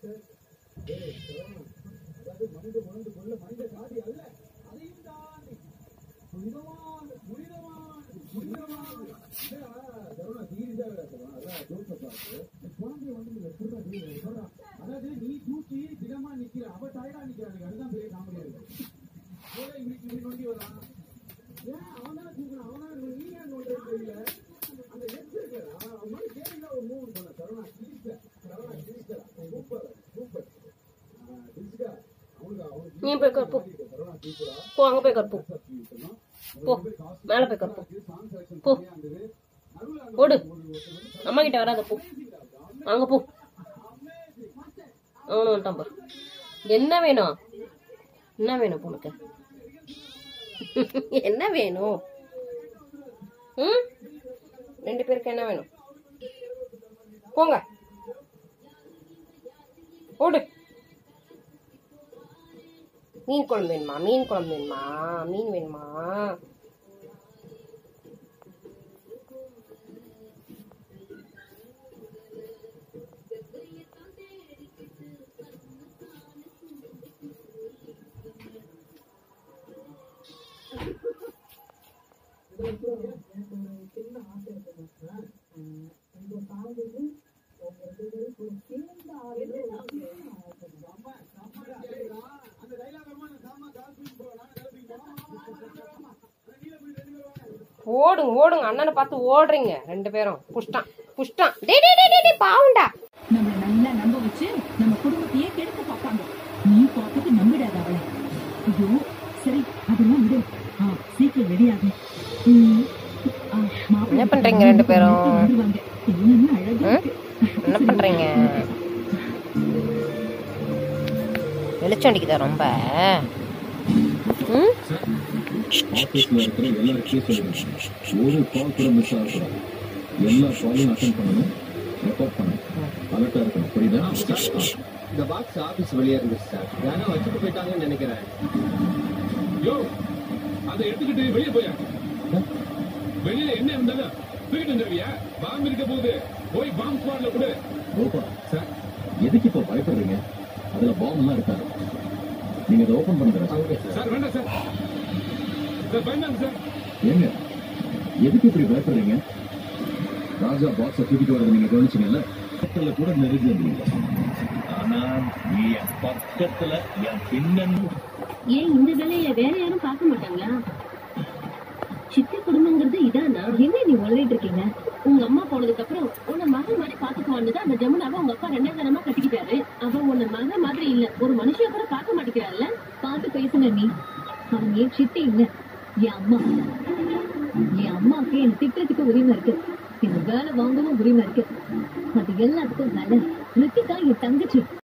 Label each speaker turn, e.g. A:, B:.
A: அதாவது நீ தூக்கி திடமா நிக்கிற அவ டயர்டா நிக்கிறாங்க. அதுதான் பெரிய காமெடியா இருக்கு. இப்படி நோண்டி வரான். ஏன் அவனால தூக்குறான்? அவனால நீ ஏன் நோண்டுறது தெரியல? அந்த எக்ஸ் இருக்கு அவன் மாதிரி கேட்க ஒரு மூவ் பண்ண சரவணா சூப்பர் சூப்பர்
B: நீ போய் கற்போ போ, அங்க போய் கற்போ போ, மேல போய் கற்போ போ, ஓடு, அம்மா கிட்ட வராத போ, அங்க போ. அவனு வந்துட்டான் பாரு. என்ன வேணும்? என்ன வேணும் உனக்கு? என்ன வேணும்? ரெண்டு பேருக்கு என்ன வேணும்? போங்க, ஓடு. மீன் குழம்பு வேணுமா? மீன் குழம்பு வேணுமா? மீன் வேணுமா? ஓடுங்க ஓடுங்க, அண்ணனை பார்த்து ஓடுறீங்க ரெண்டு பேரும். புஷ்டான் புஷ்டான், பாவுண்டா.
C: நம்மள நல்லா நம்ப வச்சு நம்ம குடும்பத்தையே கெடுக்க பார்ப்பாங்க. நீ பார்த்துட்டு நம்பிடாத அவளை. ஐயோ சரி, அதெல்லாம் விடு. சீக்கிரம் ரெடியாகு.
B: என்ன பண்றீங்க ரெண்டு பேரும்? என்ன பண்றீங்க? வெளிச்சம் அடிக்குதா ரொம்ப?
D: ஆபீஸ்ல இருக்கிற எல்லா கேஸும் ஒரு கால் கூட மிஸ் ஆகக்கூடாது. எல்லா காலையும் அட்டெண்ட் பண்ணணும், ரெக்கார்ட் பண்ணணும், அலர்ட்டா இருக்கணும். புரியுதா?
E: இந்த பாக்ஸ் ஆபீஸ் வெளியே இருந்துச்சு சார். யாரோ வச்சுட்டு போயிட்டாங்கன்னு நினைக்கிறேன்.
F: யோ, அதை எடுத்துக்கிட்டு வெளியே போயா? வெளியில என்ன இருந்தாலும் தூக்கிட்டு வந்துருவியா? பாம்பு இருக்க போகுது, போய் பாம்பு ஸ்குவாட்ல கூட.
D: ஓப்பா சார், எதுக்கு இப்போ பயப்படுறீங்க? அதுல பாம்பு எல்லாம் இருக்காது. நீங்க அதை ஓபன் பண்ணுங்க
F: சார். வேண்டாம் சார், பயந்தாங்க சார்.
D: ஏங்க எதுக்கு இப்படி பயப்படுறீங்க? ராஜா பாக்ஸை தூக்கிட்டு வரது நீங்க கவனிச்சீங்கல்ல? பக்கத்துல கூட நெருங்க. ஆனா நீ என் பக்கத்துல என் பின்னன்னு.
C: ஏன் இந்த வேலையை வேற யாரும் பார்க்க மாட்டாங்களா? சித்தி குடும்பங்கிறது இதானா? என்ன நீ உழைட்டு இருக்கீங்க? உங்க அம்மா போனதுக்கு அப்புறம் உன்னை மகன் மாதிரி பாத்துக்குவான்னு அந்த ஜமுனாவை உங்க அப்பா 2 தனமா கட்டிக்கிட்டாரு. அவன் உன்னை மகன் மாதிரி இல்ல, ஒரு மனுஷிய கூட பார்க்க மாட்டேங்கிறாள்ல. பார்த்து பேசுன நீ. அவன் ஏன் சித்தி இல்ல, என் அம்மா. என் அம்மாவுக்கு என் திட்டத்துக்கு உரிமை இருக்கு, என் வேலை வாங்கவும் உரிமை இருக்கு. அது எல்லாத்துக்கும் வேலை ரித்திகா என் தங்கச்சி.